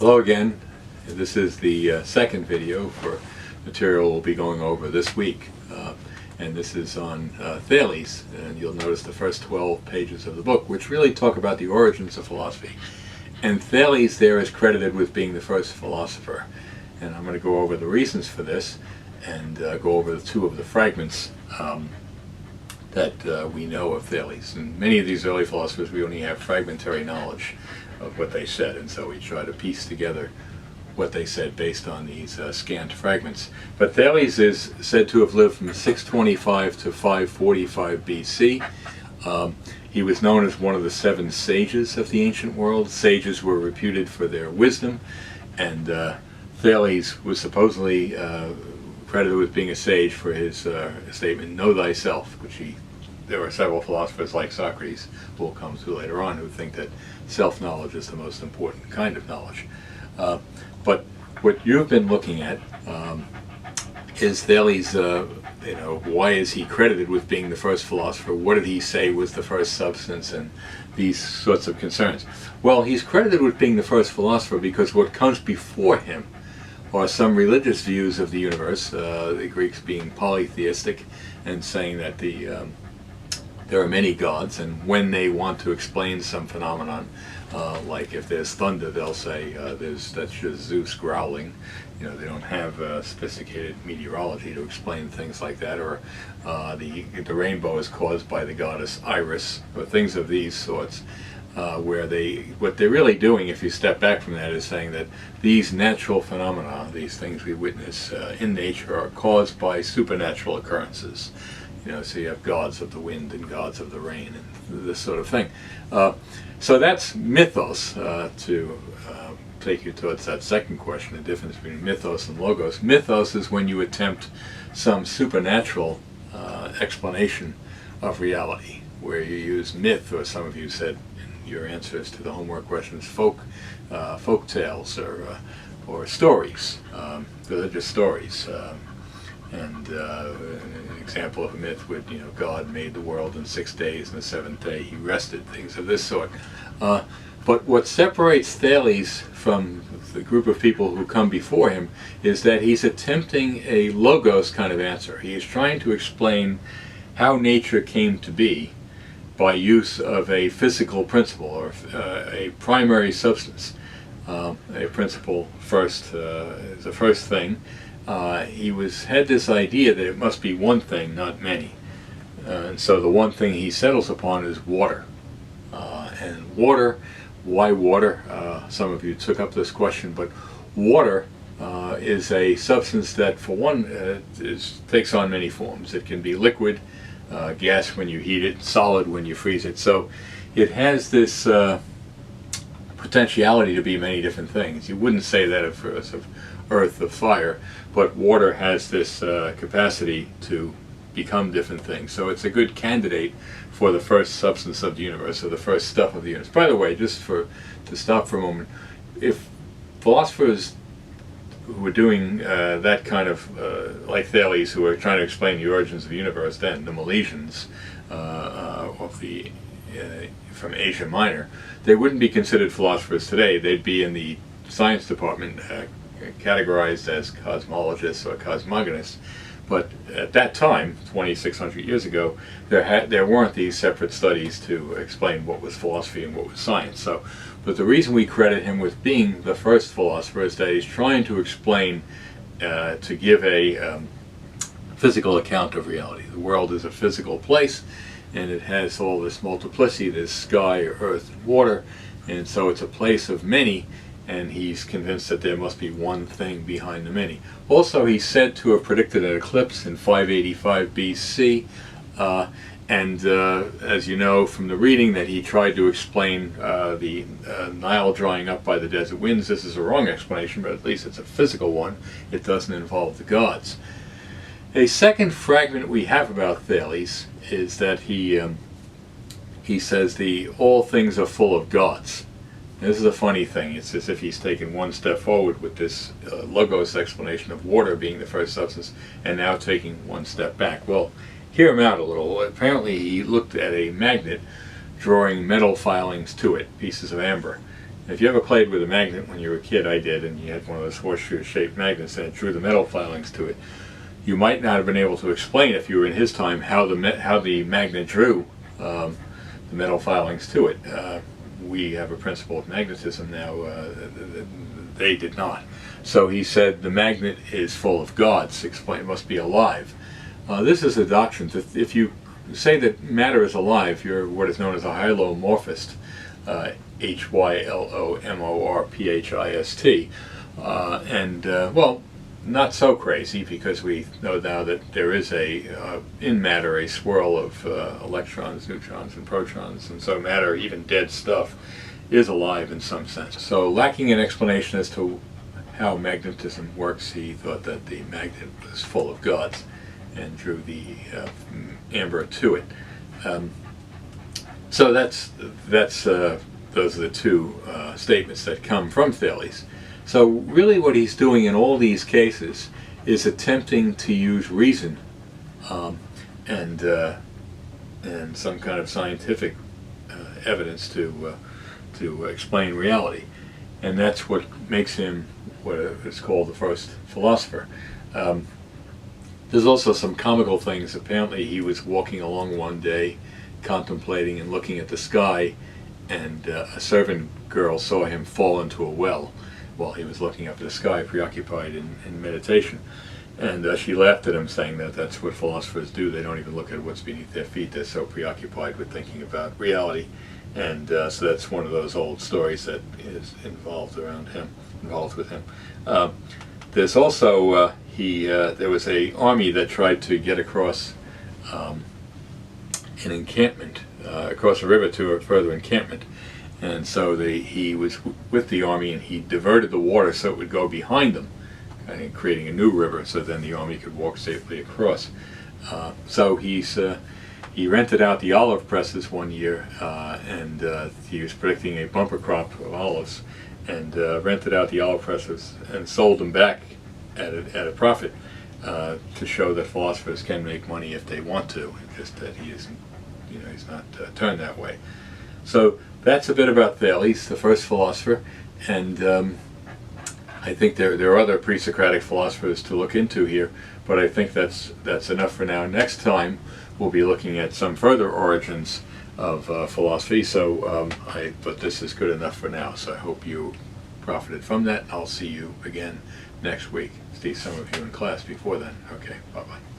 Hello again. This is the second video for material we'll be going over this week. And this is on Thales, and you'll notice the first 12 pages of the book, which really talk about the origins of philosophy. And Thales there is credited with being the first philosopher. And I'm going to go over the reasons for this and go over two of the fragments that we know of Thales. And many of these early philosophers, we only have fragmentary knowledge of what they said, and so we try to piece together what they said based on these scant fragments. But Thales is said to have lived from 625 to 545 BC. He was known as one of the 7 sages of the ancient world. Sages were reputed for their wisdom, and Thales was supposedly credited with being a sage for his statement, "Know thyself," which there are several philosophers like Socrates, who will come to later on, who think that self-knowledge is the most important kind of knowledge. But what you've been looking at is Thales, why is he credited with being the first philosopher? What did he say was the first substance, and these sorts of concerns? Well, he's credited with being the first philosopher because what comes before him are some religious views of the universe, the Greeks being polytheistic and saying that there are many gods, and when they want to explain some phenomenon, like if there's thunder, they'll say that's just Zeus growling. They don't have sophisticated meteorology to explain things like that. Or the rainbow is caused by the goddess Iris, or things of these sorts, where what they're really doing, if you step back from that, is saying that these natural phenomena, these things we witness in nature, are caused by supernatural occurrences. So you have gods of the wind and gods of the rain and this sort of thing. So that's mythos, to take you towards that second question, the difference between mythos and logos. Mythos is when you attempt some supernatural explanation of reality, where you use myth, or some of you said in your answers to the homework questions, folk tales or stories, religious stories. And an example of a myth would, God made the world in 6 days, and the 7th day he rested, things of this sort. But what separates Thales from the group of people who come before him is that he's attempting a logos kind of answer. He is trying to explain how nature came to be by use of a physical principle, or a primary substance. A principle first is the first thing. He had this idea that it must be one thing, not many. And so the one thing he settles upon is water. And water, why water? Some of you took up this question, but water is a substance that, for one, takes on many forms. It can be liquid, gas when you heat it, solid when you freeze it. So it has this potentiality to be many different things. You wouldn't say that of earth, of fire, but water has this capacity to become different things. So it's a good candidate for the first substance of the universe, or the first stuff of the universe. By the way, just to stop for a moment, if philosophers who were doing that kind of, like Thales, who were trying to explain the origins of the universe then, the Milesians from Asia Minor, they wouldn't be considered philosophers today. They'd be in the science department, categorized as cosmologists or cosmogonists. But at that time, 2,600 years ago, there weren't these separate studies to explain what was philosophy and what was science. But the reason we credit him with being the first philosopher is that he's trying to explain, to give a physical account of reality. The world is a physical place, and it has all this multiplicity, this sky, earth, and water, and so it's a place of many. And he's convinced that there must be one thing behind the many. Also, he's said to have predicted an eclipse in 585 BC, and as you know from the reading, that he tried to explain the Nile drying up by the desert winds. This is a wrong explanation, but at least it's a physical one. It doesn't involve the gods. A second fragment we have about Thales is that he says all things are full of gods. This is a funny thing. It's as if he's taken one step forward with this logos explanation of water being the first substance, and now taking one step back. Well, hear him out a little. Apparently he looked at a magnet drawing metal filings to it, pieces of amber, If you ever played with a magnet when you were a kid, I did, and you had one of those horseshoe-shaped magnets and it drew the metal filings to it, you might not have been able to explain, if you were in his time, how the magnet drew the metal filings to it. We have a principle of magnetism now. They did not. So he said the magnet is full of gods. It must be alive. This is a doctrine. If you say that matter is alive, you're what is known as a hylomorphist. Hylomorphist. Well, not so crazy, because we know now that there is in matter a swirl of electrons, neutrons, and protons, and so matter, even dead stuff, is alive in some sense. So, lacking an explanation as to how magnetism works, he thought that the magnet was full of gods and drew the amber to it. So those are the two statements that come from Thales. So really what he's doing in all these cases is attempting to use reason and some kind of scientific evidence to explain reality. And that's what makes him what is called the first philosopher. There's also some comical things. Apparently he was walking along one day contemplating and looking at the sky, and a servant girl saw him fall into a well while he was looking up at the sky, preoccupied in meditation. And she laughed at him, saying that that's what philosophers do. They don't even look at what's beneath their feet. They're so preoccupied with thinking about reality. And so that's one of those old stories that is involved with him. There's also there was an army that tried to get across an encampment, across a river to a further encampment. And so he was with the army, and he diverted the water so it would go behind them, creating a new river, so then the army could walk safely across. So he rented out the olive presses one year, and he was predicting a bumper crop of olives, and rented out the olive presses and sold them back at a profit, to show that philosophers can make money if they want to, just that he isn't, he's not turned that way. So that's a bit about Thales, the first philosopher, and I think there are other pre-Socratic philosophers to look into here, but I think that's enough for now. Next time we'll be looking at some further origins of philosophy, but this is good enough for now, so I hope you profited from that. I'll see you again next week. See some of you in class before then. Okay, bye-bye.